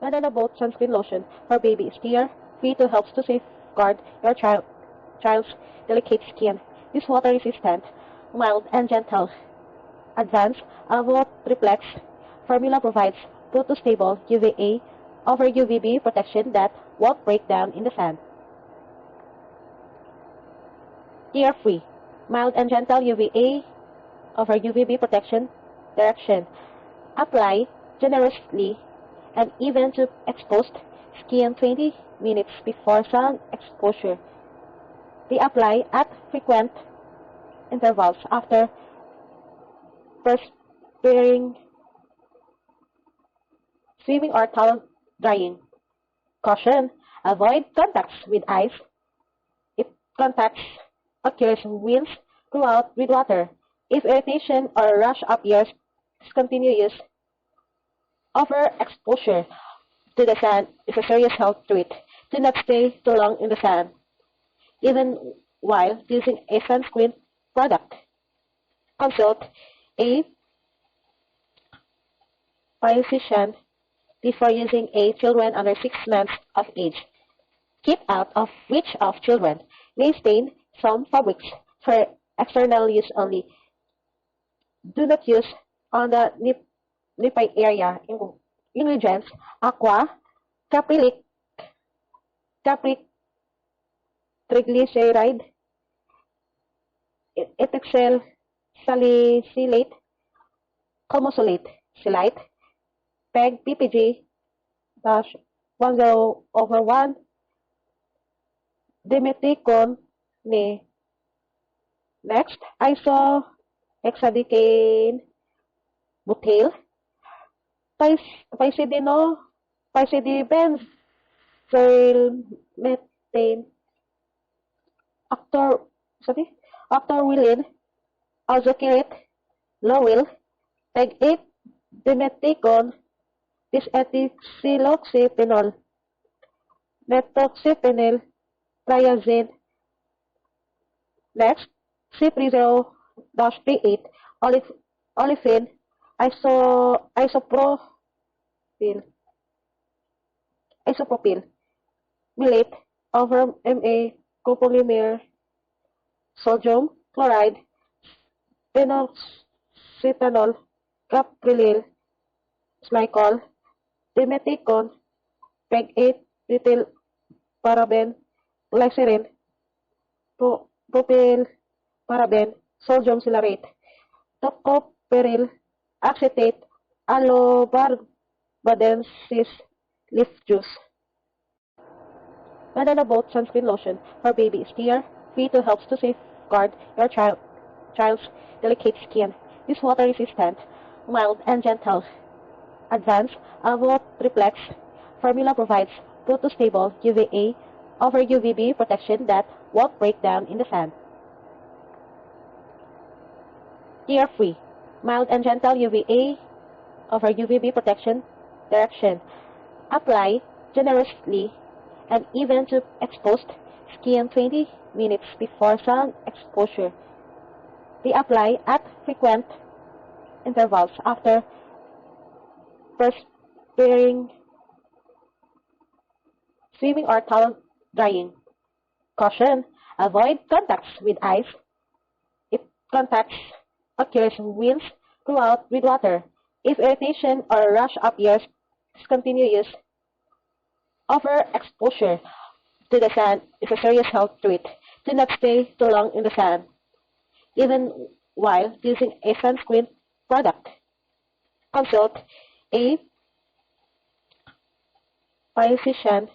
Banana Boat Sunscreen Lotion for baby is tear-free to help to safeguard your child's delicate skin. This water-resistant, mild and gentle, advanced Avot Reflex formula provides photo-stable UVA over UVB protection that won't break down in the sun. Tear-free, mild and gentle UVA over UVB protection direction. Apply generously and even to exposed skin 20 minutes before sun exposure. Reapply at frequent intervals after perspiring, swimming or towel drying. Caution: avoid contacts with eyes. If contacts occurs, rinse throughout with water. If irritation or rash appears, discontinue use. Overexposure to the sun is a serious health threat. Do not stay too long in the sun, even while using a sunscreen product. Consult a physician before using a children under 6 months of age. Keep out of reach of children. May stain some fabrics for external use only. Do not use on the nipple area. Ingredients: aqua, caprylic, triglyceride, ethyl salicylate, comosolate, silite, PEG PPG -10/1, dimethycone ni. Next, isohexadecane butyl, pyridibenzylmethane, octawilin, azoxystrate, lowil, PEG-8, dimethicone, disethyloxyphenol, methoxyphenyl triazine. Next, C30-38, olefin, isopropyl, millet over Ma, copolymer, sodium chloride, phenoxyethanol, caprylyl, glycol, dimethicone, PEG-8, ethyl paraben, glycerin, propyl paraben, sodium silarate, tocopherol acetate, aloe-barbadensis leaf juice. Banana Boat Sunscreen Lotion for baby is tear-free to help to safeguard your child's delicate skin. This water-resistant, mild and gentle, advanced Avot Reflex formula provides photo-stable UVA over UVB protection that won't break down in the sun. Tear-free, mild and gentle UVA over UVB protection direction. Apply generously and even to exposed skin 20 minutes before sun exposure. Reapply at frequent intervals after perspiring, swimming or towel drying. Caution: avoid contacts with eyes. If contacts occurs, rinse throughout with water. If irritation or rash appears, discontinue use. Overexposure to the sun is a serious health threat. Do not stay too long in the sun, even while using a sunscreen product. Consult a physician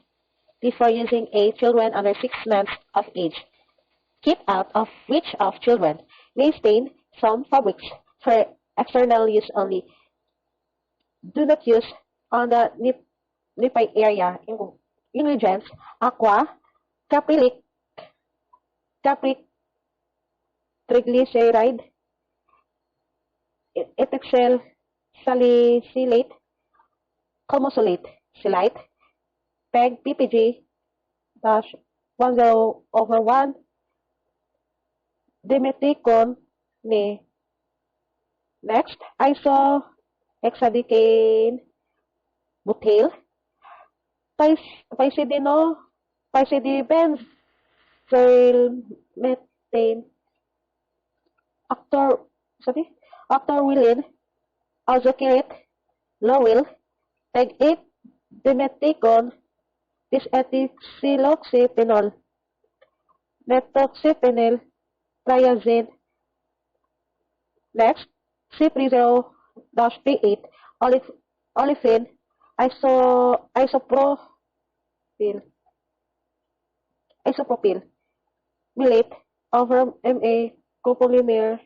before using a children under 6 months of age. Keep out of reach of children. May stain some fabrics for external use only. Do not use on the nipple area. Ingredients: aqua, caprylic, triglyceride, ethyl salicylate, comosolate, silite, PEG PPG -10/1, dimethicone ni. Next, isohexadecane butyl, Pisidino, methane, actor, sorry, actorwilin, azokirit, lowil, peg-8, dimeticon, diethylsiloxyphenol, methoxyphenyl, triazine. Next, C30-P8, olefin, isopropyl, isopropyl, millet, over Ma, copolymer,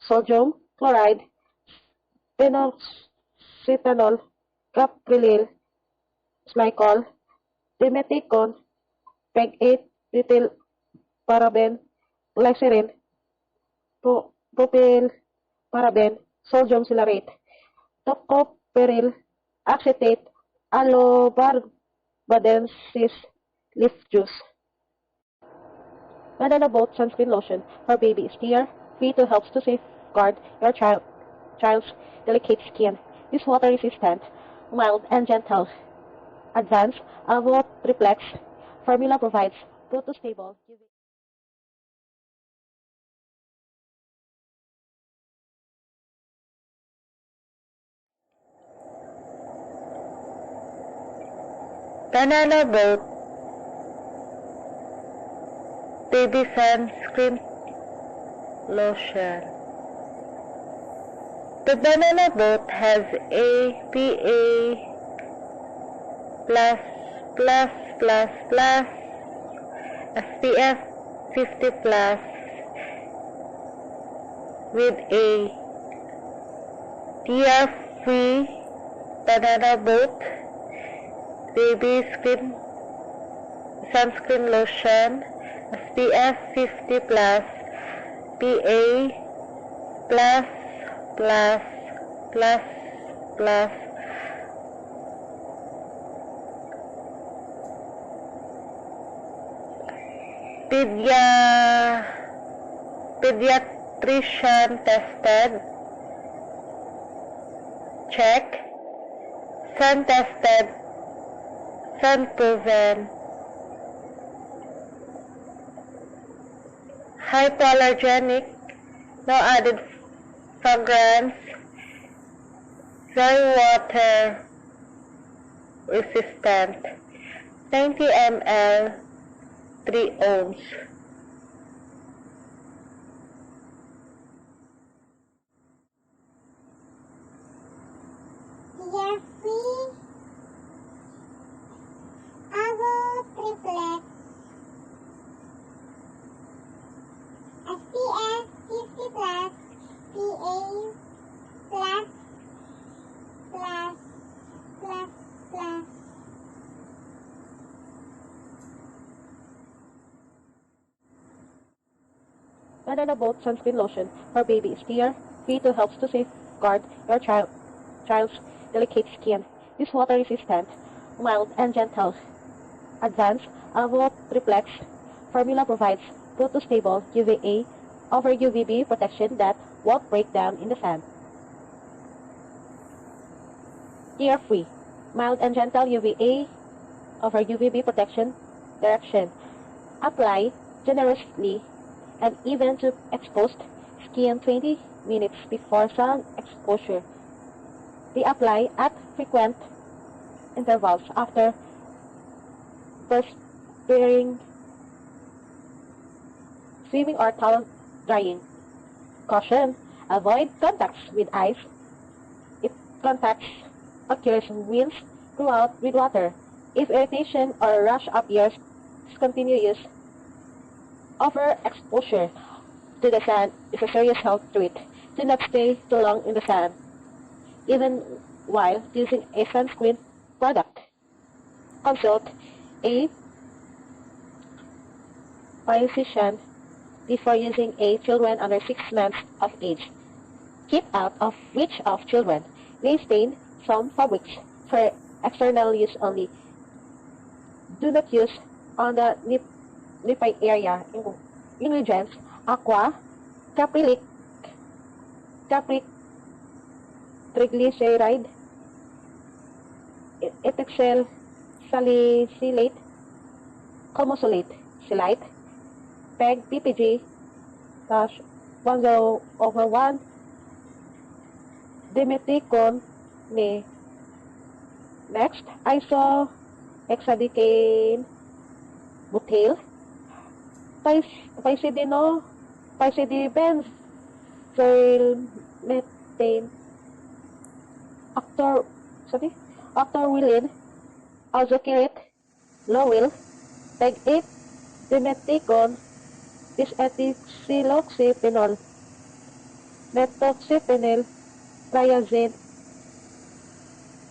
sodium chloride, phenoxyethanol, caprylyl, glycol, dimeticon, peg-8, methyl paraben, glycerin, propyl paraben, sodium silarate, tocopheryl acetate, alobarbadensis leaf juice. Banana boat sunscreen lotion for baby is clear, free to help to safeguard your child's delicate skin. This water resistant, mild and gentle. Advanced Avot Triplex formula provides protostable UV. Banana boat baby sunscreen lotion. The banana boat has APA plus plus plus plus SPF 50 plus with a tear-free banana boat baby sunscreen lotion SPF 50 plus PA plus plus plus plus pediatrician tested, check, sun tested, sun proven, hypoallergenic, no added fragrance, dry water resistant, 90 ml, 3 ohms. Tear-free Avot Triplex SPF 50 plus PA plus plus plus plus Banana boat sunscreen lotion for baby is clear, free to help to safeguard your child's delicate skin. This water resistant, mild and gentle. Advanced Avot Triplex formula provides protostable UVA over UVB protection that won't break down in the sun. Tear-free, mild and gentle UVA over UVB protection direction. Apply generously and even to exposed skin 20 minutes before sun exposure. Reapply at frequent intervals after perspiring, swimming or towel drying. Caution, avoid contacts with eyes. If contacts occurs, rinse throughout with water. If irritation or rash appears, discontinue use. Overexposure to the sun is a serious health threat. Do not stay too long in the sun, even while using a sunscreen product. Consult a physician before using a children under 6 months of age. Keep out of reach of children. May stain some fabrics for external use only. Do not use on the nipple area. Ingredients: aqua, caprylic, triglyceride, ethyl salicylate, colmosulate, silite, PEG PPG, dash 10/1, dimeticon, ni. Next, isohexadecane, butyl, pisidibenzylmethane, octorwilin, alzokirit, lowil, PEG-8, dimeticon, diethylsiloxyphenol, methoxyphenyl, triazine.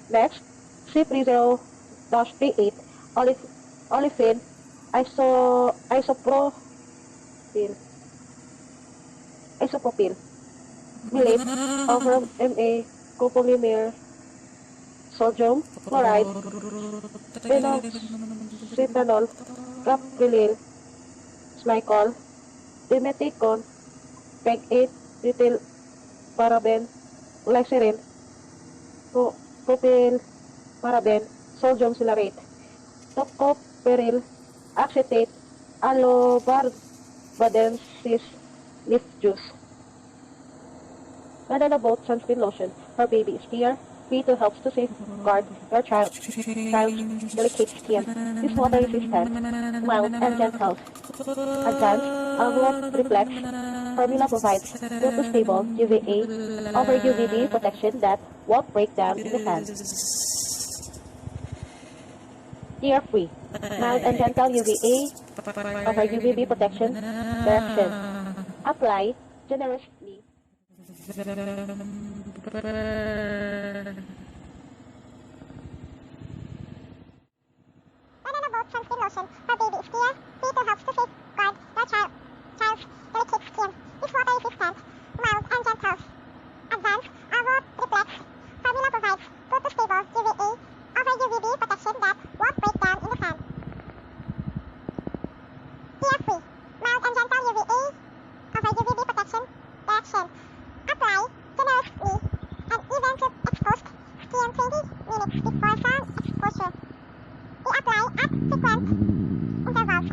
Next, C30-38, olefin, isopropyl, milate, over MA, copolymer, sodium, chloride, phenoxyethanol, caprylyl, smicol, dimeticon, PEG-8, ethyl paraben, glycerin, propyl paraben, sodium silarate, tocopheryl acetate, alobarbadensis leaf juice. Banana boat sunscreen lotion for baby is clear, free to help to safeguard your child's delicate skin. This water resistant, mild and gentle. Advanced envelope reflects. Formula provides stable UVA over UVB protection that won't break down in the sun. Tear free. Mild and gentle UVA over UVB protection. Direction. Apply generously. Banana boat sunscreen lotion for baby is clear, free to help to safeguard your child's delicate skin. This water resistant, mild and gentle. Advanced envelope reflects. Formula provides stable UVA over UVB protection that won't break down in the sun. Tear free. Mild and gentle UVA over UVB protection. Direction. Apply generously and even to exposed skin 20 minutes before sun exposure. We apply at frequent intervals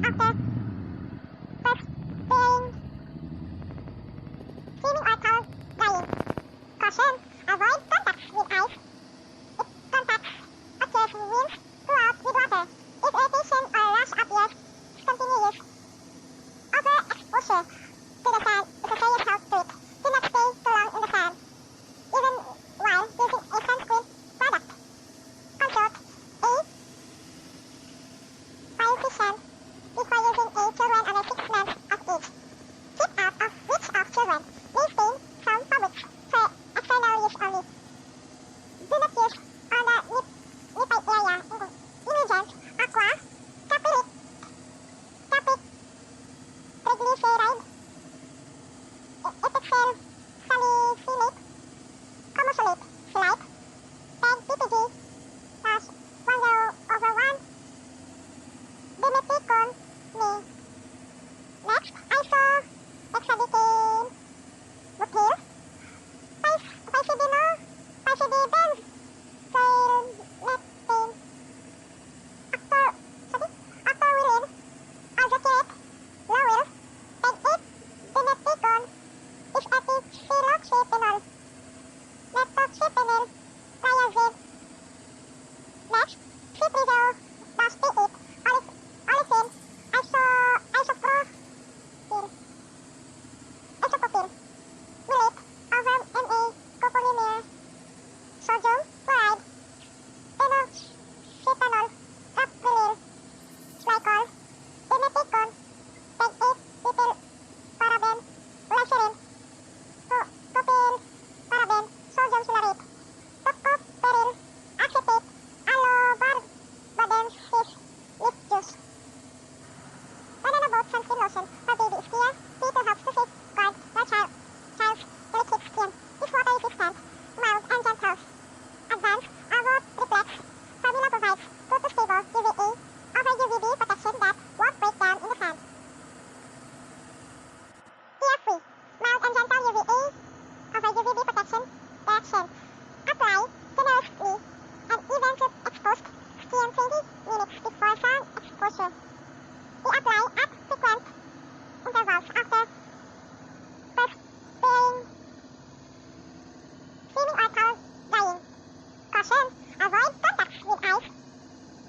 Avoid contacts with ice.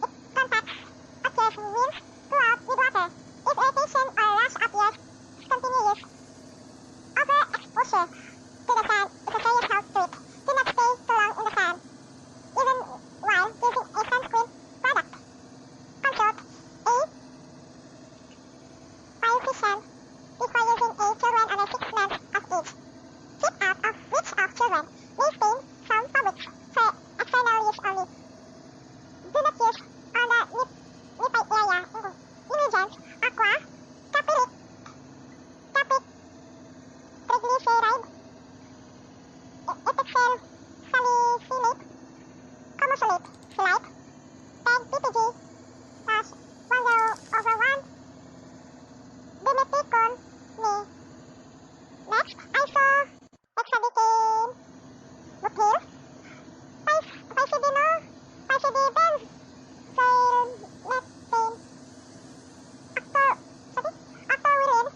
If contacts appears rinse throughout with water. If irritation or rash appears, discontinue use. Overexposure to the sun is a serious health threat. Do not stay too long in the sun, even while using a sunscreen product. Consult a dietitian before using a children under 6 months of age. Keep out of reach of children. May stain some fabrics for external use only. Do not use on the nipple area. Ingredients: aqua, caprylic, triglyceride, ethyl salicylate, camosolate, slide, 10 ppg, plus 1/1, dimethicone, me. Next, isohexadecane, butyl, physidinol, physidibenzylmethane, octawylene,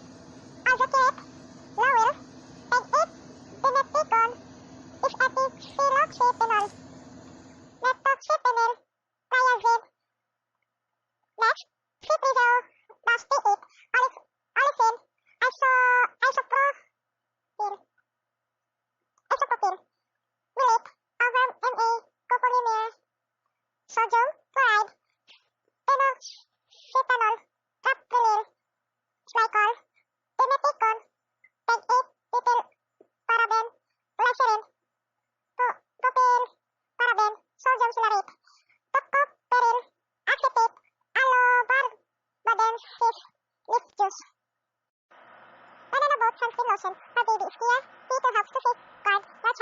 azacate, lowil, peg-8, dimethicone, ethoxyloxyphenol, methoxyphenyl, triazide. Next, ciprizobastate, olefin, isopropyl, mylate, over Ma, copolymer, sodium chloride, phenoxyethanol, caprylyl, glycol, dimethicone, peg-8, ethyl paraben, glycerin, propyl paraben, sodium silarate, tocopherol acetate, aloe-barbadensis leaf juice. Banana boat sunscreen lotion for baby is clear, filter helps to safeguard your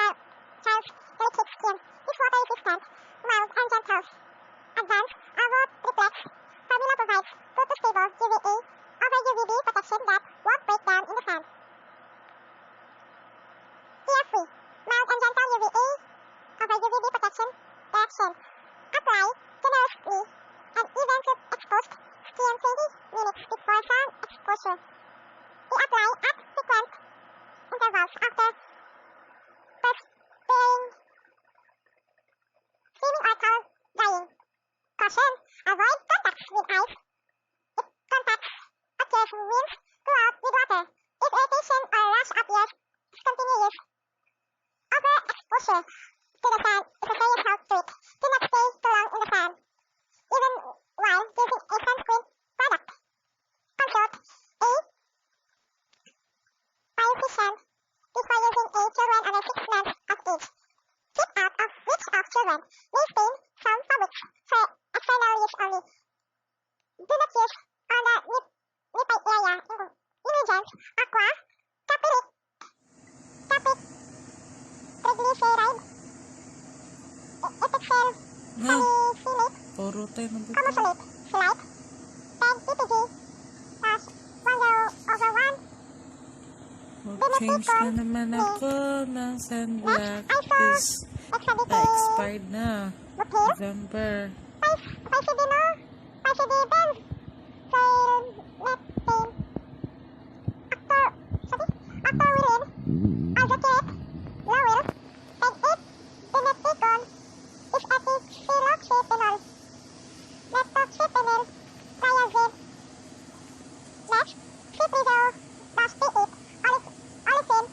child's delicate skin. Is water resistant, mild and gentle. Advanced Avot Reflex formula provides photostable UVA over UVB protection that won't break down in the sun. Tear-free, mild and gentle UVA over UVB protection direction. Apply generously and even to exposed skin 20 minutes before sun exposure. Reapply at frequent intervals after perspiring, steaming or towel drying. Caution: avoid contacts with ice. If contacts appears rinse throughout with water. If irritation or rash appears, discontinue use. Overexposure to the sun is a serious health threat. Do not stay too long in the sun, even while using a sunscreen product. Consult a dietitian before using a children under 6 months of age. Keep out of reach of children. May stain some fabrics for external use only. Do not use on the nipple area. Ingredients: aqua, caprylic, triglyceride, ethyl salicylate, Puro tayo ng buto. camosolate, slide, 10 ppg, plus 1/1, Mag-change na naman ako ng sunblock. Is expired na. butyl, November. physidinol, physidibenzylmethane, octawylene, azacate, lowil, peg-8, dimethicone, ethoxyloxyphenol, methoxyphenyl, triazide. Next, ciprizobastate, olefin,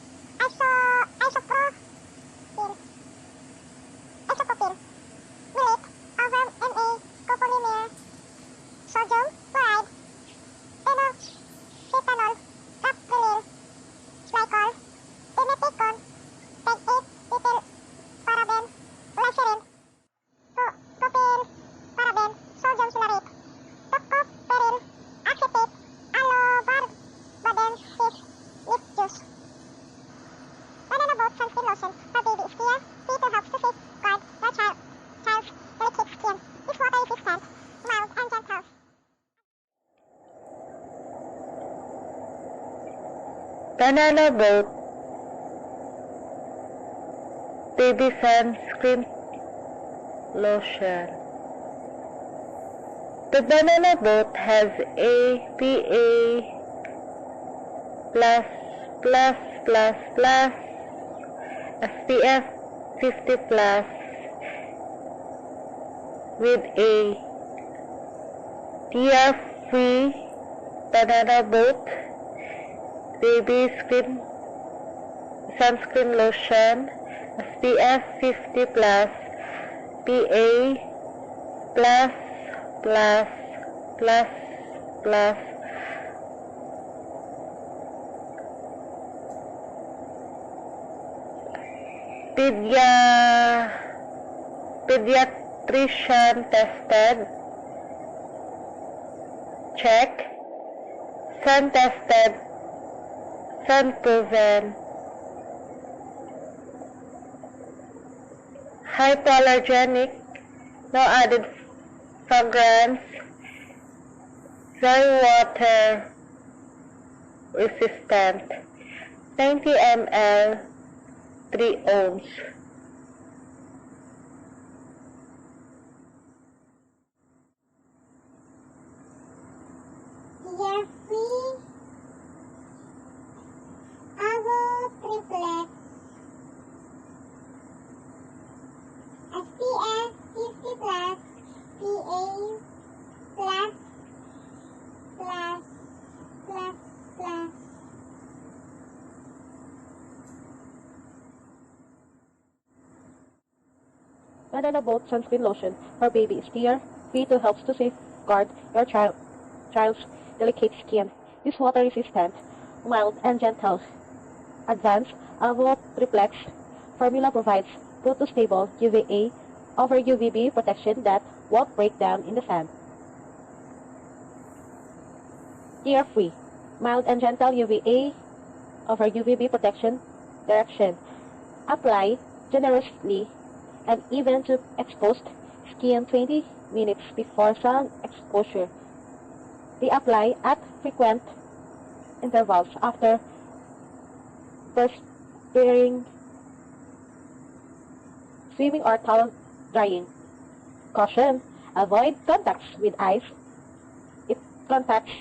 isopropyl, mylate, over Ma, copolymer, sodium chloride, phenoxyethanol, caprylyl, glycol, dimethicone, peg-8, ethyl paraben, glycerin, propyl paraben, sodium silarate, tocopherol acetate, aloe-barbadensis leaf juice. Banana boat sunscreen lotion for baby is clear, filter helps to safeguard your child's delicate skin. Is water resistant, mild and gentle. Banana boat baby sunscreen lotion. The banana boat has APA SPF 50+, with a tear-free banana boat, baby sunscreen lotion, SPF 50 plus, PA plus plus plus plus, pediatrician tested, check, sun tested, sun proven, hypoallergenic, no added fragrance, dry water resistant, 90 ml, 3 ohms. Tear-free Avo triplet SPF 50 plus, PA plus plus plus plus. Banana boat sunscreen lotion for baby is tear-free to help to safeguard your child's delicate skin. This water resistant, mild and gentle. Advanced Avo Triplex formula provides photo-stable UVA over UVB protection that won't break down in the sun. Tear-free, mild and gentle UVA over UVB protection direction. Apply generously and even to exposed skin 20 minutes before sun exposure. Reapply at frequent intervals after perspiring, swimming or towel drying. Caution: avoid contacts with eyes. If contacts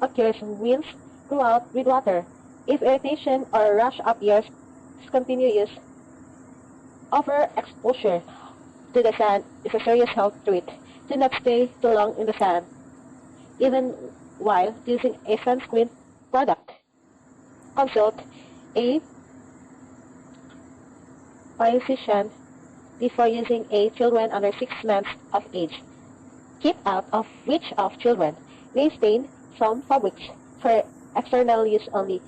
occurs, rinse throughout with water. If irritation or rash appears, discontinue use. Overexposure to the sun is a serious health threat. Do not stay too long in the sun, even while using a sunscreen product. Consult a physician before using a children under 6 months of age. Keep out of reach of children. May stain some fabrics for external use only.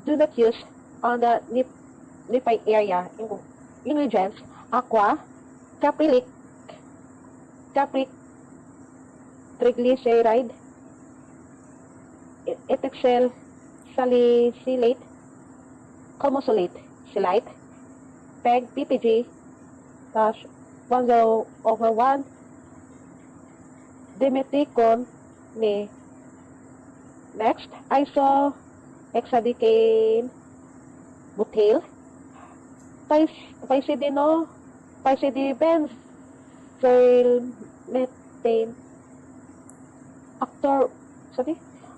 Do not use on the nipple area. Ingredients: aqua, caprylic, triglyceride, ethyl salicylate, comosolate, silite, PEG, PPG, 10/1, dimethycone. Next, isohexadecane butyl, pisidibenzylmethane,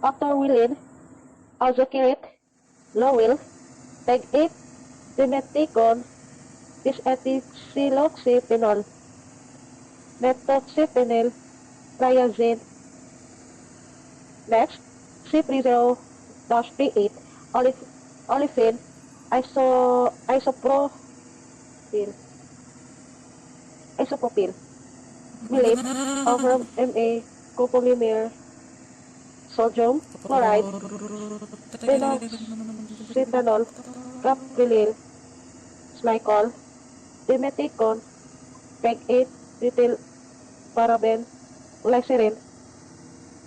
octawilin, azokirit, lowil, PEG 8, dimethycone, disethyloxyphenol, methoxyphenyl, triazine. Next, C30-38, olefin, isopropyl, milate over MA, copolymer, sodium chloride, phenoxyethanol, caprylyl, glycol, dimethicone, PEG 8, ethyl paraben, glycerin,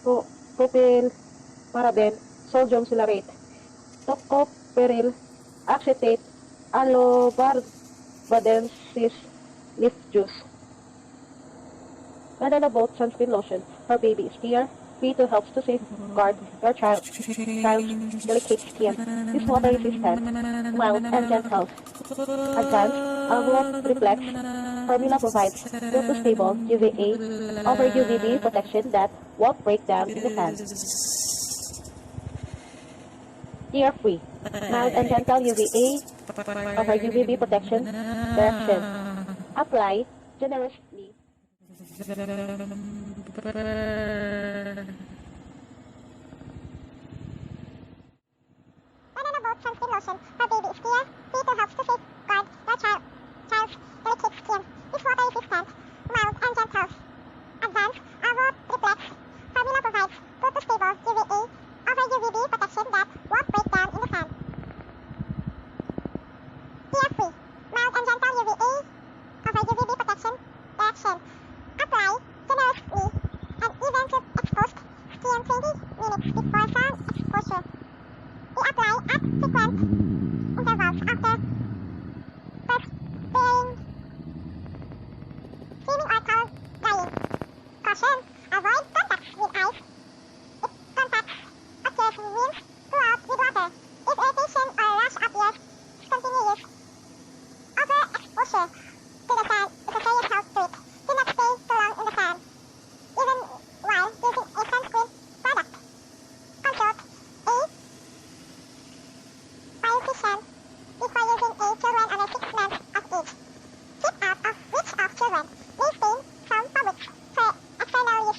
propyl paraben, sodium silarate, tocopherol acetate, alobarbadensis leaf juice. Banana boat sunscreen lotion for baby is tear-free to help to safeguard your child's delicate skin. This water resistant, mild and gentle. Advanced Avo Triplex formula provides photo-stable UVA over UVB protection that won't break down in the sun. Tear-free, mild and gentle UVA over UVB protection direction. Apply generously Banana boat sunscreen lotion for baby is clear, filter helps to safeguard the child's delicate skin. Is water resistant, mild and gentle. Advanced UV reflects. Formula provides photostable UVA over UVB protection that won't break down in the sun. Tear-free, mild and gentle UVA over UVB protection direction. Apply generously and even to exposed skin 20 minutes before sun exposure. Reapply at frequent intervals after first wearing, steaming or cold drying. Caution, avoid contacts with eyes. If contacts occurs, rinse throughout with water. If irritation or rash appears, discontinue use. Overexposure to the sun is a serious health threat. Do not stay too long in the sun, even while using a sunscreen product. Consult a dietitian before using a children under 6 months of age. Keep out of reach of children. May stain from fabrics for external use.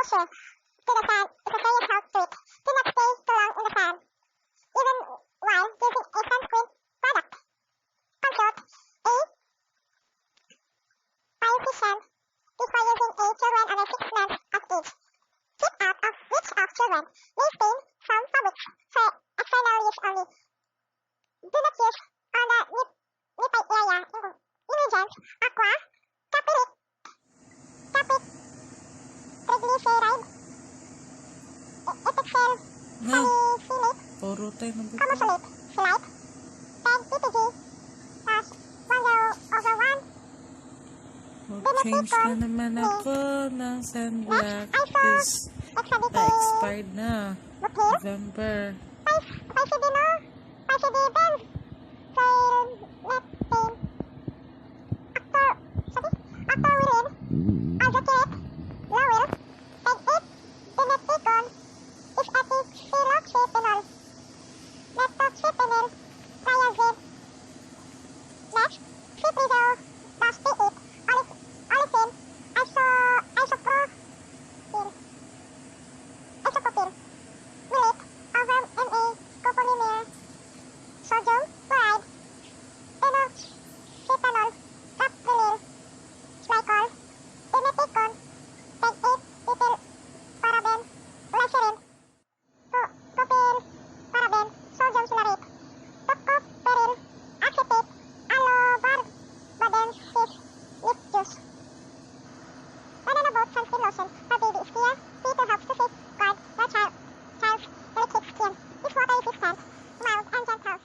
exposure to the sun is a serious health threat. Do not stay too long in the sun, even while using a sunscreen product. Consult a dietitian before using a children under 6 months of age. Keep out of reach of children. May stain some fabrics for external use only. Do not use on the nipple area. Ingredients: aqua, caprylic, triglyceride, epixel, No, salicylate, puro tayo ng buko. camosulate, slide, 10 ppg, plus 1/1. Mag-change na naman ako ng sunblock. Is Exhibit expired na. Butil, November. Pasidino, Pasidiben, Soil, Neptane, Actor Willin, Azakit, Lowell, Peg-8, Dineticon, Ispatic, Siloxyphenol, Methoxyphenyl, Triazid. Next, Citrizol, Dusty-8, Olefin, Isopropyl, Millet, over MA, copolymer, sodium chloride, phenoxyethanol, caprylyl, glycol, dimeticon, peg-8, ethyl paraben, glycerin, propyl paraben, sodium silarate, tocopherol, acetate, alobarbadensis, leaf juice. Banana boat sunscreen lotion for baby is clear, free to help to safeguard your child's delicate skin. It's water resistant, mild and gentle.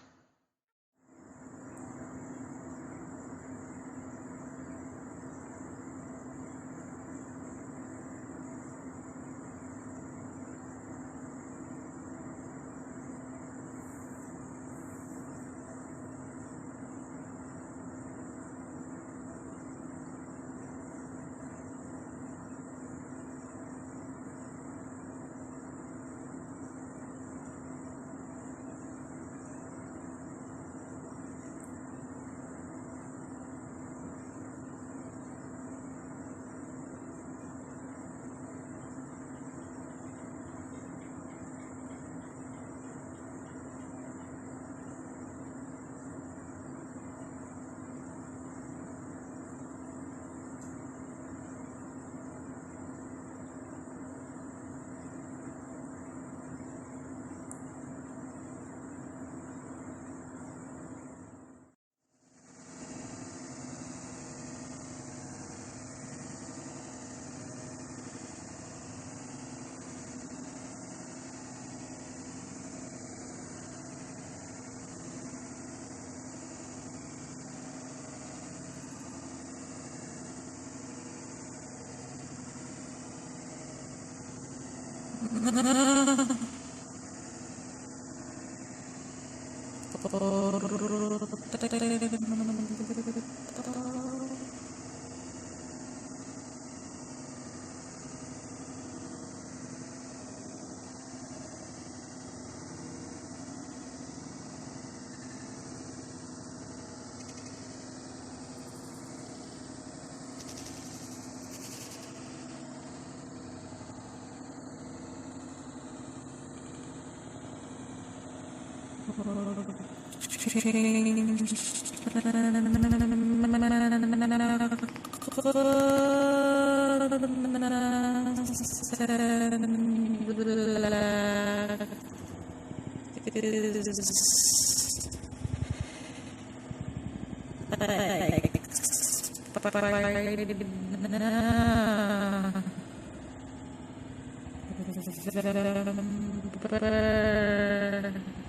November.